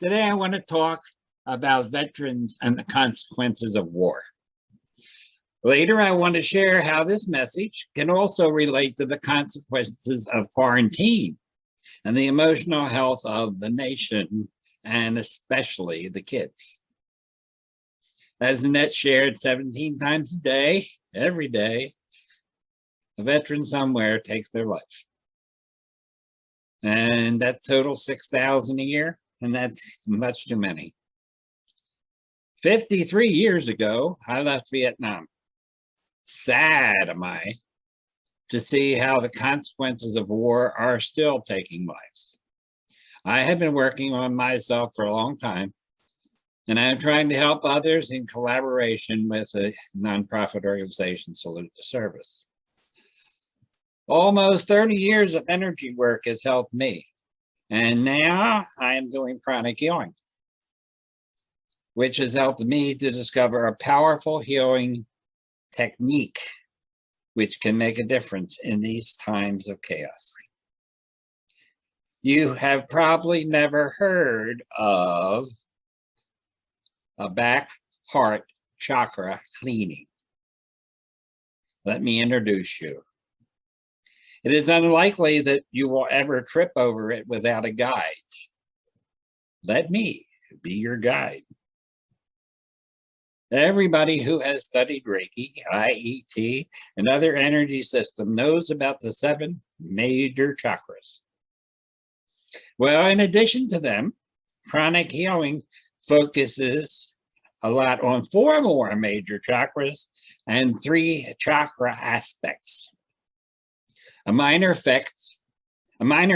Today I want to talk about veterans and the consequences of war. Later, I want to share how this message can also relate to the consequences of quarantine and the emotional health of the nation, and especially the kids. As Annette shared 17 times a day, every day, a veteran somewhere takes their life. And that totals 6,000 a year, and that's much too many. 53 years ago, I left Vietnam. Sad am I to see how the consequences of war are still taking lives. I have been working on myself for a long time, and I'm trying to help others in collaboration with a nonprofit organization, Salute to Service. Almost 30 years of energy work has helped me, and now I am doing Prana healing, which has helped me to discover a powerful healing technique which can make a difference in these times of chaos. You have probably never heard of a back heart chakra cleaning. Let me introduce you. It is unlikely that you will ever trip over it without a guide. Let me be your guide. Everybody who has studied Reiki, IET, and other energy system knows about the 7 major chakras. Well, in addition to them, pranic healing focuses a lot on 4 more major chakras and 3 chakra aspects. A minor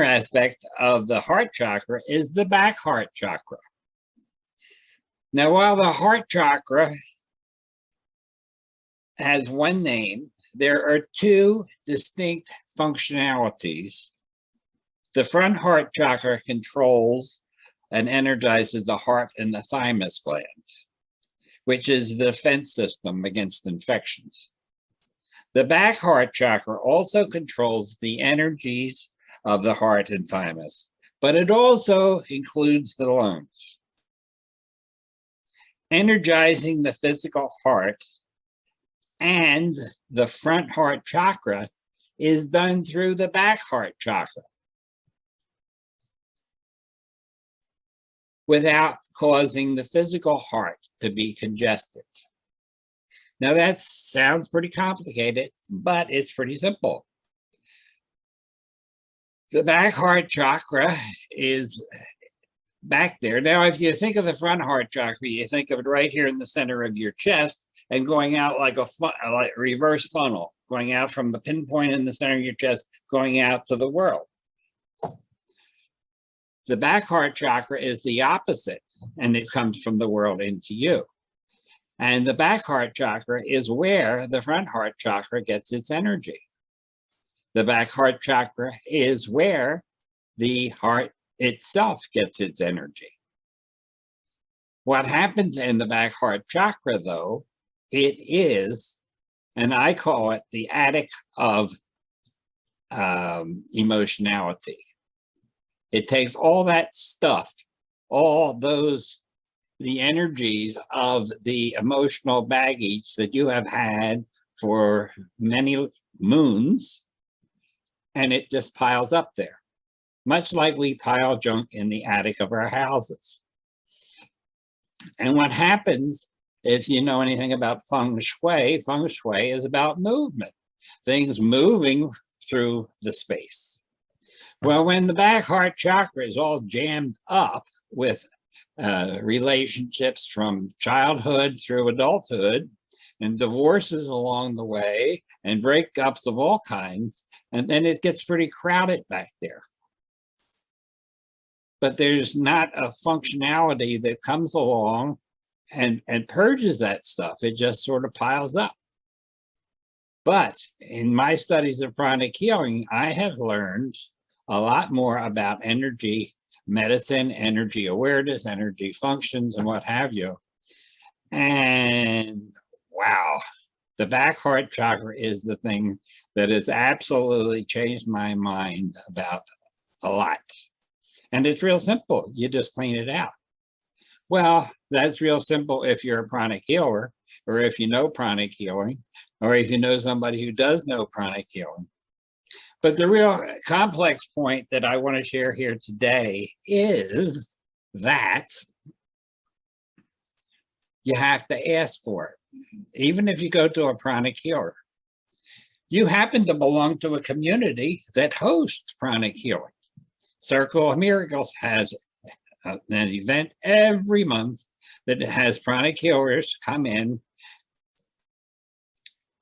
aspect of the heart chakra is the back heart chakra. Now, while the heart chakra has one name, there are 2 distinct functionalities. The front heart chakra controls and energizes the heart and the thymus gland, which is the defense system against infections. The back heart chakra also controls the energies of the heart and thymus, but it also includes the lungs. Energizing the physical heart and the front heart chakra is done through the back heart chakra without causing the physical heart to be congested. Now that sounds pretty complicated, but it's pretty simple. The back heart chakra is back there. Now, if you think of the front heart chakra, you think of it right here in the center of your chest and going out like a reverse funnel, going out from the pinpoint in the center of your chest, going out to the world. The back heart chakra is the opposite, and it comes from the world into you. And the back heart chakra is where the front heart chakra gets its energy. The back heart chakra is where the heart itself gets its energy. What happens in the back heart chakra, though, it is, and I call it the attic of emotionality. It takes all that stuff, all those, the energies of the emotional baggage that you have had for many moons, and it just piles up there, much like we pile junk in the attic of our houses. And what happens, if you know anything about feng shui is about movement, things moving through the space. Well, when the back heart chakra is all jammed up with relationships from childhood through adulthood, and divorces along the way, and breakups of all kinds, and then it gets pretty crowded back there. But there's not a functionality that comes along and purges that stuff. It just sort of piles up. But in my studies of pranic healing, I have learned a lot more about energy medicine, energy awareness, energy functions, and what have you. And wow, the back heart chakra is the thing that has absolutely changed my mind about a lot. And it's real simple. You just clean it out. Well, that's real simple if you're a pranic healer, or if you know pranic healing, or if you know somebody who does know pranic healing. But the real complex point that I want to share here today is that you have to ask for it. Even if you go to a pranic healer, you happen to belong to a community that hosts pranic healing. Circle of Miracles has an event every month that has pranic healers come in,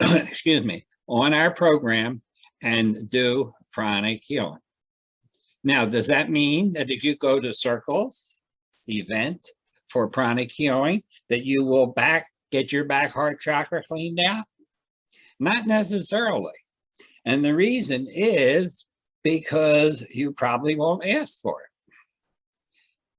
excuse me, on our program and do pranic healing. Now, does that mean that if you go to Circle's event for pranic healing, that you will get your back heart chakra cleaned out? Not necessarily. And the reason is because you probably won't ask for it.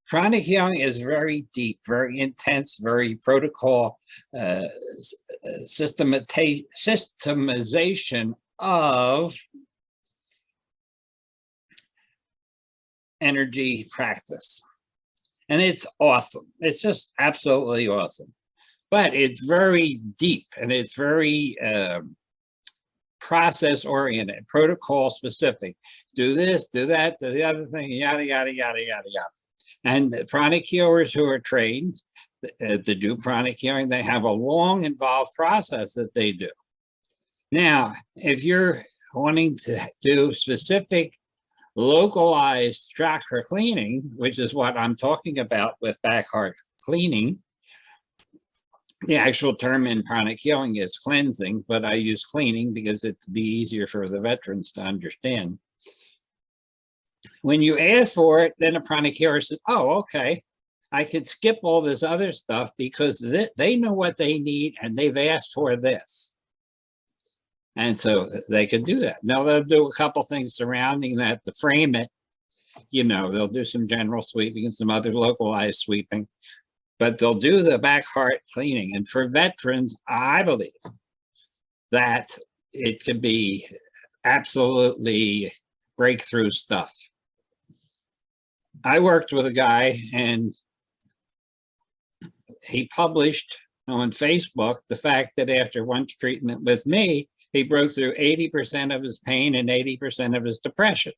Pranic healing is very deep, very intense, very protocol, systemization of energy practice. And it's awesome. It's just absolutely awesome. But it's very deep and it's very process oriented, protocol specific. Do this, do that, do the other thing, yada, yada, yada, yada, yada. And the pranic healers who are trained to do pranic healing, they have a long involved process that they do. Now, if you're wanting to do specific localized chakra cleaning, which is what I'm talking about with back heart cleaning, the actual term in pranic healing is cleansing, but I use cleaning because it'd be easier for the veterans to understand. When you ask for it, then a pranic healer says, oh, okay, I could skip all this other stuff because they know what they need and they've asked for this. And so they can do that. Now they'll do a couple things surrounding that to frame it. You know, they'll do some general sweeping and some other localized sweeping, but they'll do the back heart cleaning. And for veterans, I believe that it could be absolutely breakthrough stuff. I worked with a guy and he published on Facebook the fact that after one treatment with me, he broke through 80% of his pain and 80% of his depression.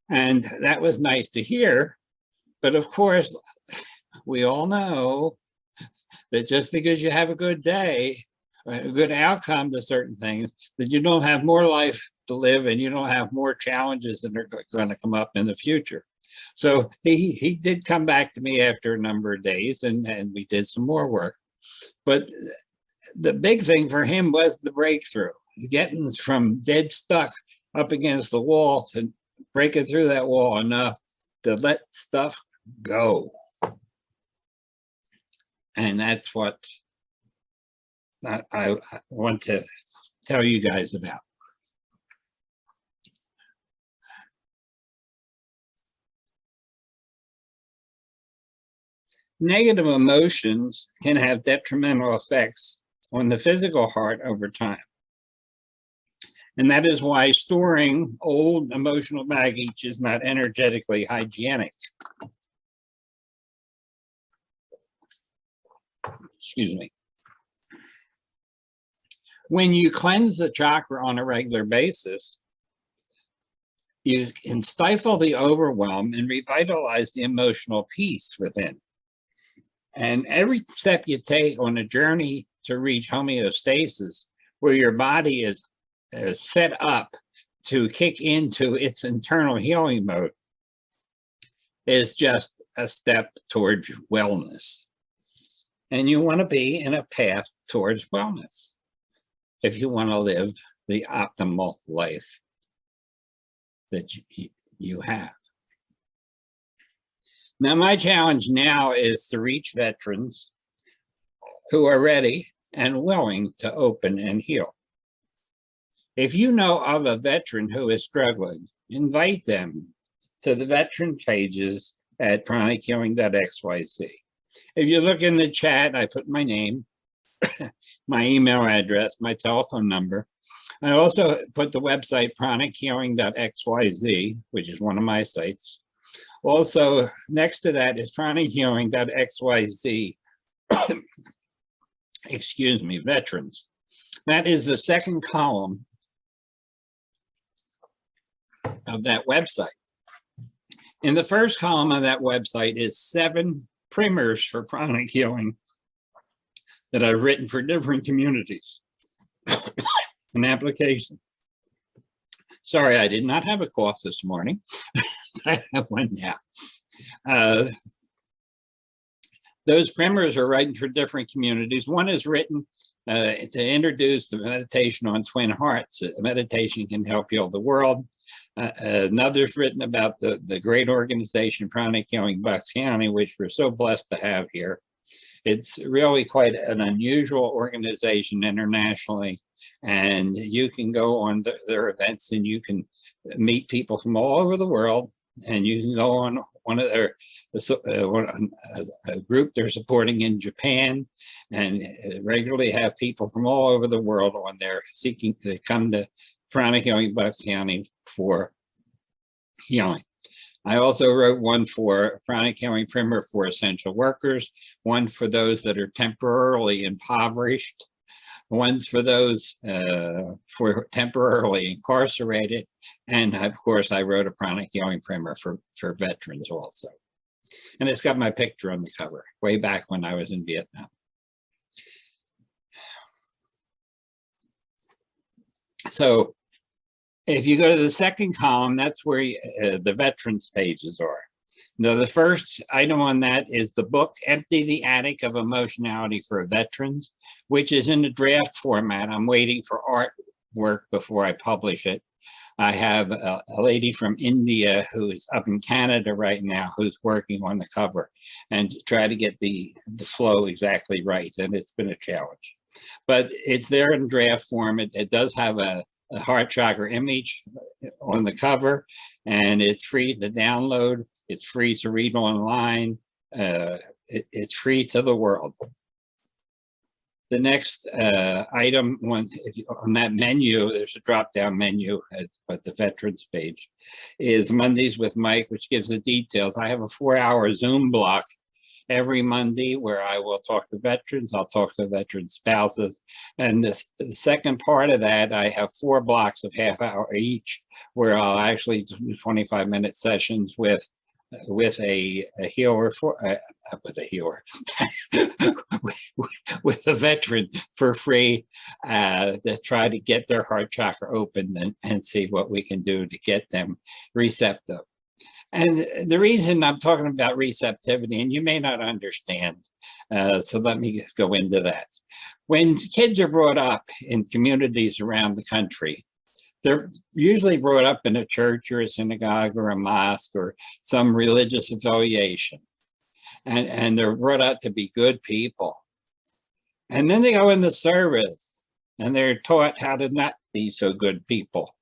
And that was nice to hear. But of course, we all know that just because you have a good day, a good outcome to certain things, that you don't have more life to live and you don't have more challenges that are going to come up in the future. So he did come back to me after a number of days and we did some more work. But the big thing for him was the breakthrough, getting from dead stuck up against the wall to breaking through that wall enough to let stuff go. And that's what I want to tell you guys about. Negative emotions can have detrimental effects on the physical heart over time. And that is why storing old emotional baggage is not energetically hygienic. Excuse me. When you cleanse the chakra on a regular basis, you can stifle the overwhelm and revitalize the emotional peace within. And every step you take on a journey to reach homeostasis, where your body is set up to kick into its internal healing mode, is just a step towards wellness. And you want to be in a path towards wellness if you want to live the optimal life that you have. Now, my challenge now is to reach veterans who are ready and willing to open and heal. If you know of a veteran who is struggling, invite them to the veteran pages at pranichealing.xyz. If you look in the chat, I put my name, my email address, my telephone number. I also put the website pranichealing.xyz, which is one of my sites. Also, next to that is pranahealing.xyz, excuse me, veterans. That is the second column of that website. In the first column of that website is 7 primers for pranic healing that I've written for different communities. An application. Sorry, I did not have a cough this morning. I have one now. Those primers are written for different communities. One is written to introduce the meditation on twin hearts. Meditation can help heal the world. Another's written about the great organization Pranic Healing Bucks County, which we're so blessed to have here. It's really quite an unusual organization internationally, and you can go on their events and you can meet people from all over the world, and you can go on one of their a group they're supporting in Japan, and regularly have people from all over the world on there seeking to come to Pranic Healing Bucks County for healing. I also wrote one for Pranic Healing Primer for essential workers, one for those that are temporarily impoverished, one's for those for temporarily incarcerated, and of course I wrote a Pranic Healing Primer for veterans also. And it's got my picture on the cover, way back when I was in Vietnam. So if you go to the second column, that's where the veterans pages are. Now, the first item on that is the book, Empty the Attic of Emotionality for Veterans, which is in a draft format. I'm waiting for artwork before I publish it. I have a lady from India who is up in Canada right now who's working on the cover and try to get the flow exactly right, and it's been a challenge. But it's there in draft form. It does have a heart chakra image on the cover, and it's free to download. It's free to read online. It's free to the world. The next item on that menu, there's a drop-down menu at the veterans page, is Mondays with Mike, which gives the details. I have a 4-hour Zoom block every Monday where I will talk to veterans. I'll talk to veteran spouses. And the second part of that, I have 4 blocks of half-hour each where I'll actually do 25-minute sessions with a healer with a veteran for free to try to get their heart chakra open and see what we can do to get them receptive. And the reason I'm talking about receptivity, and you may not understand, so let me go into that. When kids are brought up in communities around the country, they're usually brought up in a church or a synagogue or a mosque or some religious affiliation. And they're brought up to be good people. And then they go into service and they're taught how to not be so good people,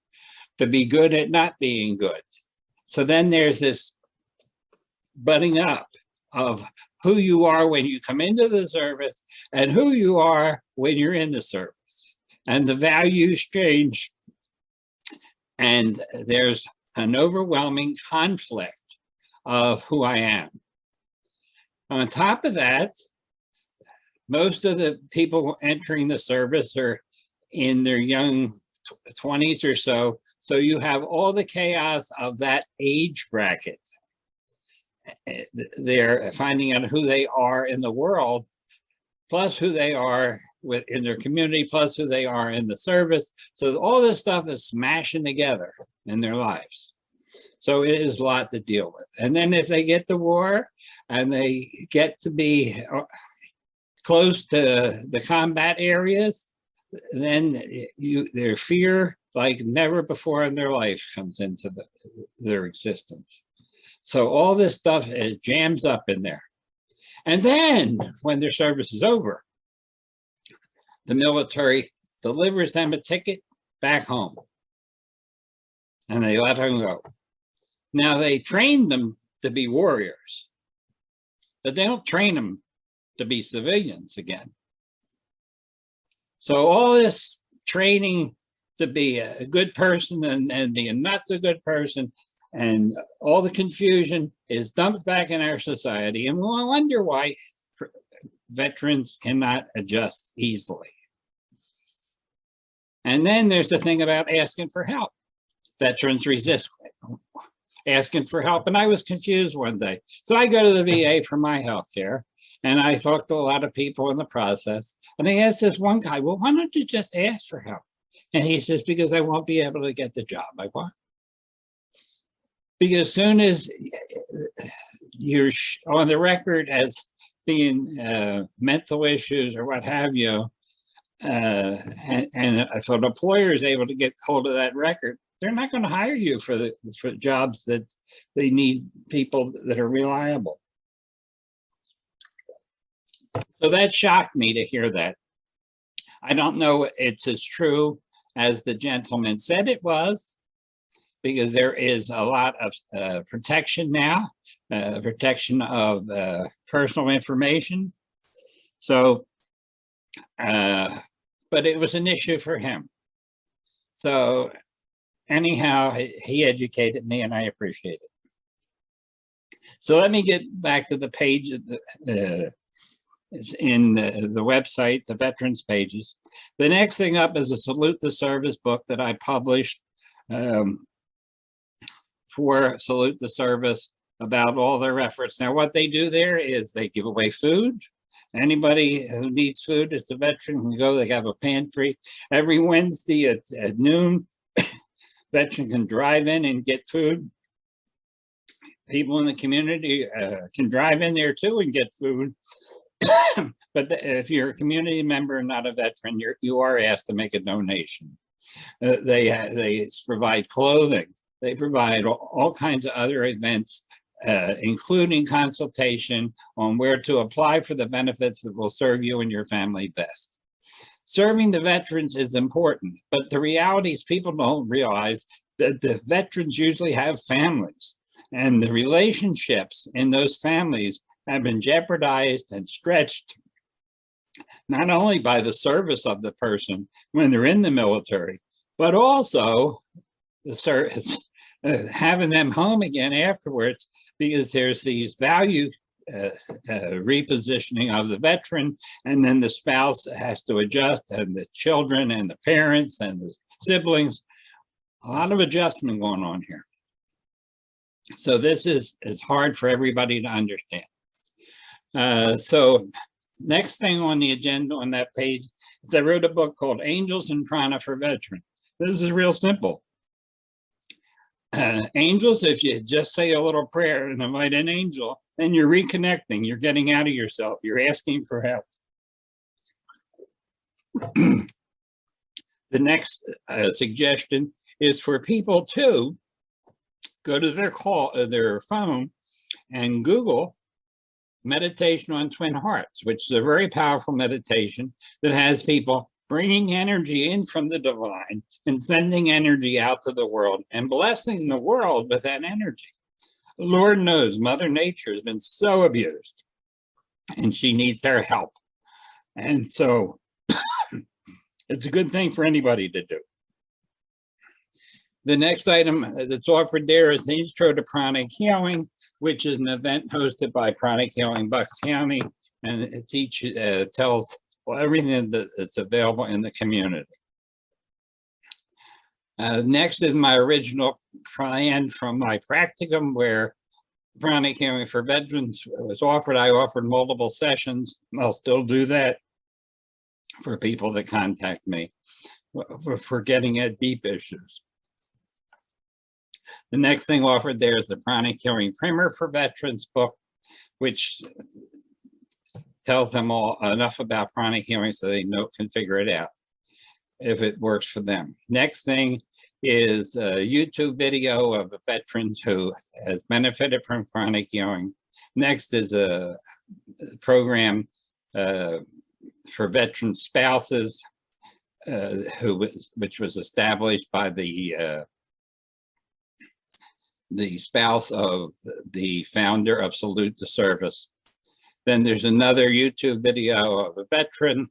to be good at not being good. So then there's this butting up of who you are when you come into the service and who you are when you're in the service. And the values change. And there's an overwhelming conflict of who I am. On top of that, most of the people entering the service are in their young 20s or so. So you have all the chaos of that age bracket. They're finding out who they are in the world, plus who they are in their community, plus who they are in the service. So all this stuff is smashing together in their lives. So it is a lot to deal with. And then if they get to war and they get to be close to the combat areas, then their fear like never before in their life comes into their existence. So all this stuff jams up in there. And then when their service is over, the military delivers them a ticket back home and they let them go. Now they train them to be warriors, but they don't train them to be civilians again. So all this training to be a good person and be a not so good person, And all the confusion is dumped back in our society. And we'll wonder why veterans cannot adjust easily. And then there's the thing about asking for help. Veterans resist asking for help. And I was confused one day. So I go to the VA for my health care. And I talked to a lot of people in the process. And I asked this one guy, well, why don't you just ask for help? And he says, because I won't be able to get the job I want. Because as soon as you're on the record as being mental issues or what have you, and if an employer is able to get hold of that record, they're not going to hire you for jobs that they need people that are reliable. So that shocked me to hear that. I don't know it's as true as the gentleman said it was, because there is a lot of protection now, protection of personal information. So, but it was an issue for him. So anyhow, he educated me and I appreciate it. So let me get back to the page in the website, the veterans pages. The next thing up is a Salute the Service book that I published for Salute the Service about all their efforts. Now, what they do there is they give away food. Anybody who needs food as a veteran can go. They have a pantry. Every Wednesday at noon, veteran can drive in and get food. People in the community can drive in there too and get food. But if you're a community member and not a veteran, you are asked to make a donation. They provide clothing. They provide all kinds of other events, including consultation on where to apply for the benefits that will serve you and your family best. Serving the veterans is important, but the reality is people don't realize that the veterans usually have families, and the relationships in those families have been jeopardized and stretched not only by the service of the person when they're in the military, but also the having them home again afterwards, because there's these value repositioning of the veteran, and then the spouse has to adjust, and the children and the parents and the siblings. A lot of adjustment going on here. So this is hard for everybody to understand. So next thing on the agenda on that page is I wrote a book called Angels and Prana for Veterans. This is real simple. Angels, if you just say a little prayer and invite an angel, then you're reconnecting, you're getting out of yourself, you're asking for help. The next suggestion is for people to go to their phone and Google meditation on twin hearts, which is a very powerful meditation that has people bringing energy in from the divine and sending energy out to the world and blessing the world with that energy. Lord knows Mother Nature has been so abused and she needs our help. And so it's a good thing for anybody to do. The next item that's offered there is the Intro to Pranic Healing, which is an event hosted by Pranic Healing Bucks County, and it tells everything that's available in the community. Next is my original plan from my practicum, where Pranic Healing for Veterans was offered. I offered multiple sessions. I'll still do that for people that contact me for getting at deep issues. The next thing offered there is the Pranic Healing Primer for Veterans book, which tells them all enough about pranic healing so they can figure it out if it works for them. Next thing is a YouTube video of a veteran who has benefited from pranic healing. Next is a program for veteran spouses, which was established by the spouse of the founder of Salute the Service. Then there's another YouTube video of a veteran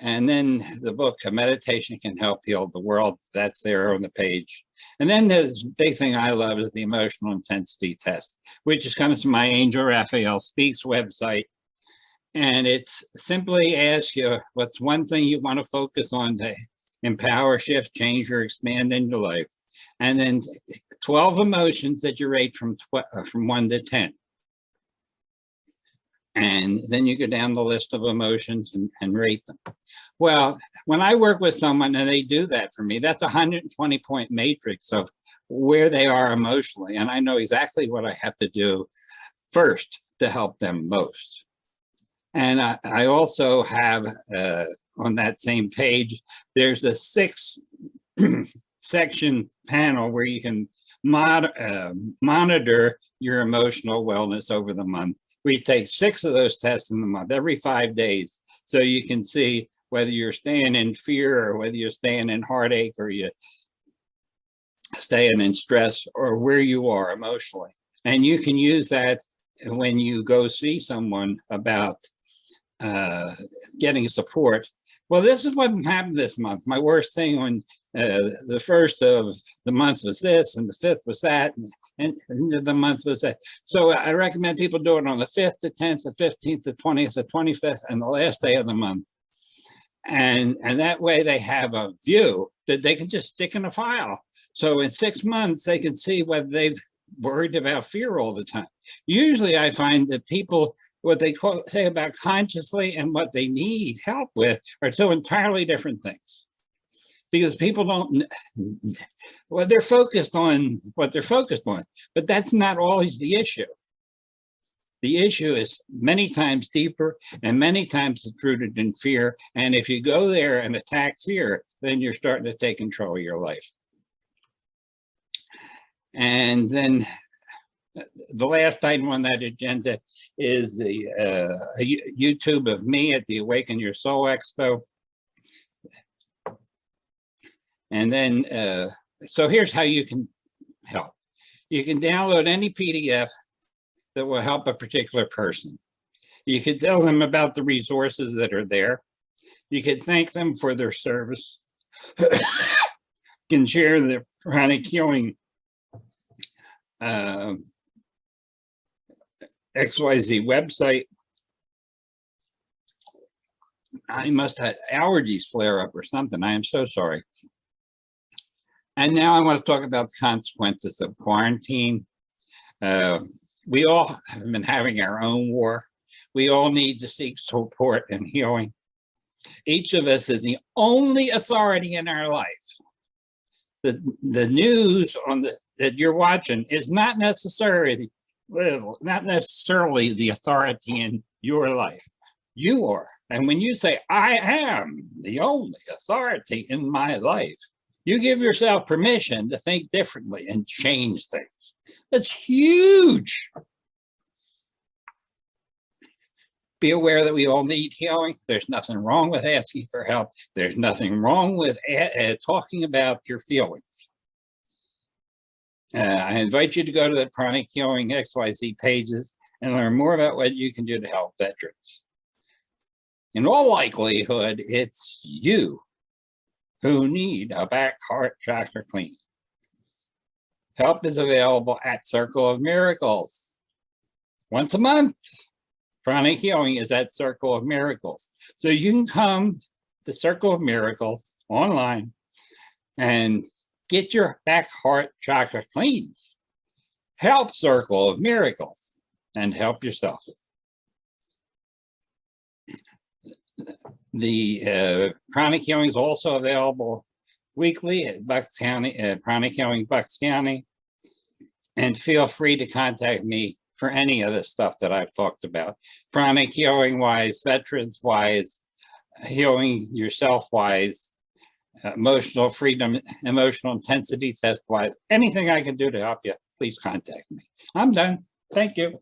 And then the book, Meditation Can Help Heal the World. That's there on the page. And then there's the big thing I love is the emotional intensity test, which just comes from my Angel Raphael Speaks website. And it's simply ask you what's one thing you want to focus on to empower, shift, change, or expand in your life. And then 12 emotions that you rate from 1 to 10. And then you go down the list of emotions and rate them. Well, when I work with someone and they do that for me, that's a 120-point matrix of where they are emotionally. And I know exactly what I have to do first to help them most. And I also have on that same page, there's a 6-section panel where you can monitor your emotional wellness over the month. We take 6 of those tests in the month, every 5 days. So you can see whether you're staying in fear or whether you're staying in heartache or you're staying in stress or where you are emotionally. And you can use that when you go see someone about getting support. Well, this is what happened this month. My worst thing on the 1st of the month was this, and the 5th was that, and the month was that. So I recommend people do it on the 5th, the 10th, the 15th, the 20th, the 25th, and the last day of the month. And that way they have a view that they can just stick in a file. So in 6 months, they can see whether they've worried about fear all the time. Usually I find that people, what they say about consciously and what they need help with are 2 entirely different things. Because people don't, well, they're focused on what they're focused on, but that's not always the issue. The issue is many times deeper and many times it's rooted in fear. And if you go there and attack fear, then you're starting to take control of your life. And then the last item on that agenda is the YouTube of me at the Awaken Your Soul Expo. And then, so here's how you can help. You can download any PDF that will help a particular person. You can tell them about the resources that are there. You can thank them for their service. You can share the pranic healing XYZ website. I must have allergies flare up or something. I am so sorry. And now I want to talk about the consequences of quarantine. We all have been having our own war. We all need to seek support and healing. Each of us is the only authority in our life. The news on that you're watching is not necessarily the authority in your life. You are. And when you say, I am the only authority in my life, you give yourself permission to think differently and change things. That's huge. Be aware that we all need healing. There's nothing wrong with asking for help. There's nothing wrong with talking about your feelings. I invite you to go to the Pranic Healing XYZ pages and learn more about what you can do to help veterans. In all likelihood, it's you who need a back heart chakra cleaning. Help is available at Circle of Miracles. Once a month, Pranic Healing is at Circle of Miracles. So you can come to Circle of Miracles online and get your back heart chakra cleaned. Help Circle of Miracles and help yourself. The Pranic Healing is also available weekly at Bucks County, Pranic Healing Bucks County. And feel free to contact me for any of the stuff that I've talked about. Pranic Healing wise, veterans wise, healing yourself wise, emotional freedom, emotional intensity test wise, anything I can do to help you, please contact me. I'm done. Thank you.